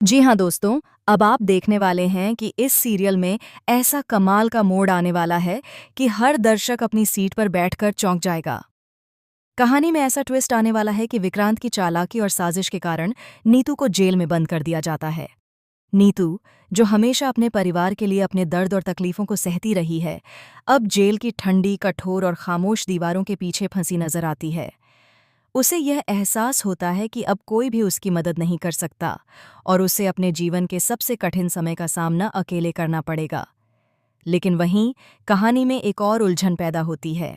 जी हाँ दोस्तों, अब आप देखने वाले हैं कि इस सीरियल में ऐसा कमाल का मोड़ आने वाला है कि हर दर्शक अपनी सीट पर बैठकर चौंक जाएगा। कहानी में ऐसा ट्विस्ट आने वाला है कि विक्रांत की चालाकी और साजिश के कारण नीतू को जेल में बंद कर दिया जाता है। नीतू, जो हमेशा अपने परिवार के लिए अपने दर्द और तकलीफों को सहती रही है, अब जेल की ठंडी, कठोर और खामोश दीवारों के पीछे फंसी नजर आती है। उसे यह एहसास होता है कि अब कोई भी उसकी मदद नहीं कर सकता और उसे अपने जीवन के सबसे कठिन समय का सामना अकेले करना पड़ेगा। लेकिन वहीं कहानी में एक और उलझन पैदा होती है।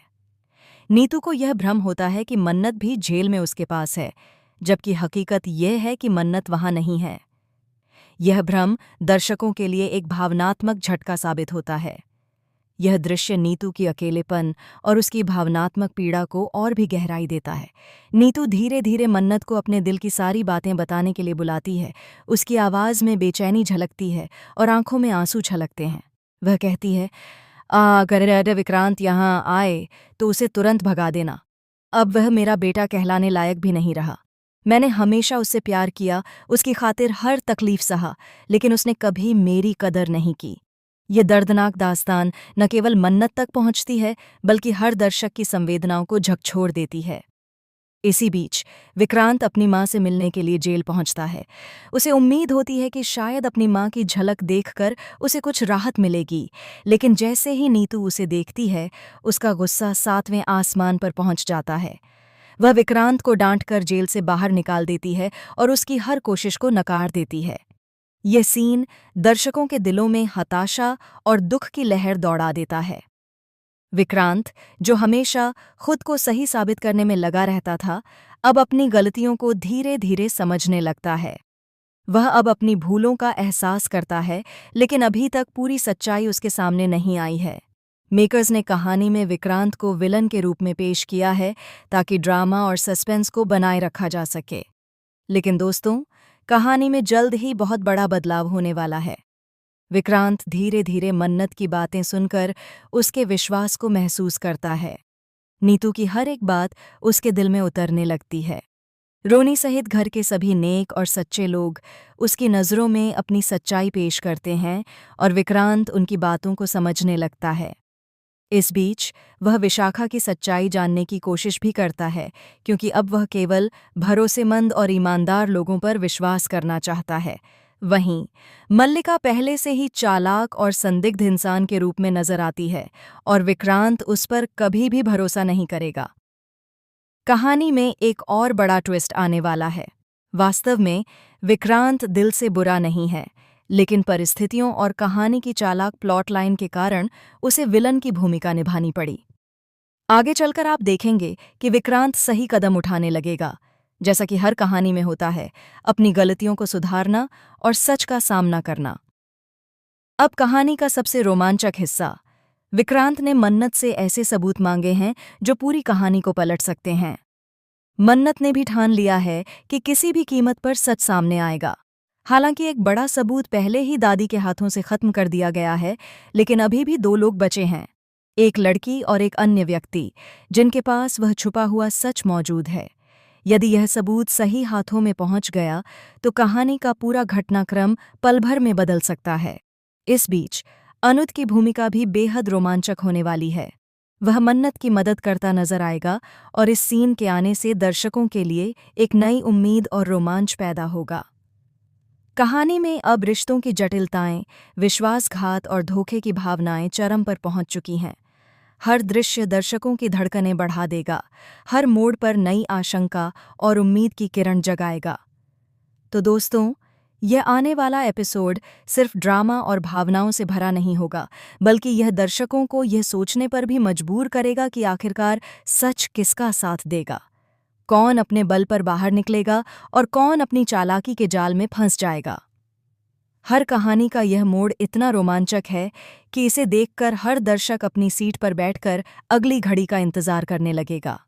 नीतू को यह भ्रम होता है कि मन्नत भी जेल में उसके पास है, जबकि हकीकत यह है कि मन्नत वहां नहीं है। यह भ्रम दर्शकों के लिए एक भावनात्मक झटका साबित होता है। यह दृश्य नीतू की अकेलेपन और उसकी भावनात्मक पीड़ा को और भी गहराई देता है। नीतू धीरे धीरे मन्नत को अपने दिल की सारी बातें बताने के लिए बुलाती है। उसकी आवाज़ में बेचैनी झलकती है और आंखों में आंसू छलकते हैं। वह कहती है, अगर विक्रांत यहाँ आए तो उसे तुरंत भगा देना। अब वह मेरा बेटा कहलाने लायक भी नहीं रहा। मैंने हमेशा उससे प्यार किया, उसकी खातिर हर तकलीफ सहा, लेकिन उसने कभी मेरी कदर नहीं की। ये दर्दनाक दास्तान न केवल मन्नत तक पहुंचती है, बल्कि हर दर्शक की संवेदनाओं को झकझोर देती है। इसी बीच विक्रांत अपनी मां से मिलने के लिए जेल पहुंचता है। उसे उम्मीद होती है कि शायद अपनी मां की झलक देखकर उसे कुछ राहत मिलेगी, लेकिन जैसे ही नीतू उसे देखती है, उसका गुस्सा 7वें आसमान पर पहुंच जाता है। वह विक्रांत को डांटकर जेल से बाहर निकाल देती है और उसकी हर कोशिश को नकार देती है। ये सीन दर्शकों के दिलों में हताशा और दुख की लहर दौड़ा देता है। विक्रांत, जो हमेशा खुद को सही साबित करने में लगा रहता था, अब अपनी गलतियों को धीरे धीरे समझने लगता है। वह अब अपनी भूलों का एहसास करता है, लेकिन अभी तक पूरी सच्चाई उसके सामने नहीं आई है। मेकर्स ने कहानी में विक्रांत को विलन के रूप में पेश किया है ताकि ड्रामा और सस्पेंस को बनाए रखा जा सके। लेकिन दोस्तों, कहानी में जल्द ही बहुत बड़ा बदलाव होने वाला है। विक्रांत धीरे धीरे मन्नत की बातें सुनकर उसके विश्वास को महसूस करता है। नीतू की हर एक बात उसके दिल में उतरने लगती है। रोनी सहित घर के सभी नेक और सच्चे लोग उसकी नज़रों में अपनी सच्चाई पेश करते हैं और विक्रांत उनकी बातों को समझने लगता है। इस बीच वह विशाखा की सच्चाई जानने की कोशिश भी करता है, क्योंकि अब वह केवल भरोसेमंद और ईमानदार लोगों पर विश्वास करना चाहता है। वहीं मल्लिका पहले से ही चालाक और संदिग्ध इंसान के रूप में नजर आती है और विक्रांत उस पर कभी भी भरोसा नहीं करेगा। कहानी में एक और बड़ा ट्विस्ट आने वाला है। वास्तव में विक्रांत दिल से बुरा नहीं है, लेकिन परिस्थितियों और कहानी की चालाक प्लॉट लाइन के कारण उसे विलन की भूमिका निभानी पड़ी। आगे चलकर आप देखेंगे कि विक्रांत सही कदम उठाने लगेगा, जैसा कि हर कहानी में होता है, अपनी गलतियों को सुधारना और सच का सामना करना। अब कहानी का सबसे रोमांचक हिस्सा। विक्रांत ने मन्नत से ऐसे सबूत मांगे हैं जो पूरी कहानी को पलट सकते हैं। मन्नत ने भी ठान लिया है कि किसी भी कीमत पर सच सामने आएगा। हालांकि एक बड़ा सबूत पहले ही दादी के हाथों से खत्म कर दिया गया है, लेकिन अभी भी दो लोग बचे हैं, एक लड़की और एक अन्य व्यक्ति, जिनके पास वह छुपा हुआ सच मौजूद है। यदि यह सबूत सही हाथों में पहुंच गया तो कहानी का पूरा घटनाक्रम पल भर में बदल सकता है। इस बीच अनुज की भूमिका भी बेहद रोमांचक होने वाली है। वह मन्नत की मदद करता नजर आएगा और इस सीन के आने से दर्शकों के लिए एक नई उम्मीद और रोमांच पैदा होगा। कहानी में अब रिश्तों की जटिलताएं, विश्वासघात और धोखे की भावनाएं चरम पर पहुंच चुकी हैं। हर दृश्य दर्शकों की धड़कनें बढ़ा देगा, हर मोड़ पर नई आशंका और उम्मीद की किरण जगाएगा। तो दोस्तों, यह आने वाला एपिसोड सिर्फ ड्रामा और भावनाओं से भरा नहीं होगा, बल्कि यह दर्शकों को यह सोचने पर भी मजबूर करेगा कि आखिरकार सच किसका साथ देगा, कौन अपने बल पर बाहर निकलेगा और कौन अपनी चालाकी के जाल में फंस जाएगा। हर कहानी का यह मोड़ इतना रोमांचक है कि इसे देखकर हर दर्शक अपनी सीट पर बैठकर अगली घड़ी का इंतजार करने लगेगा।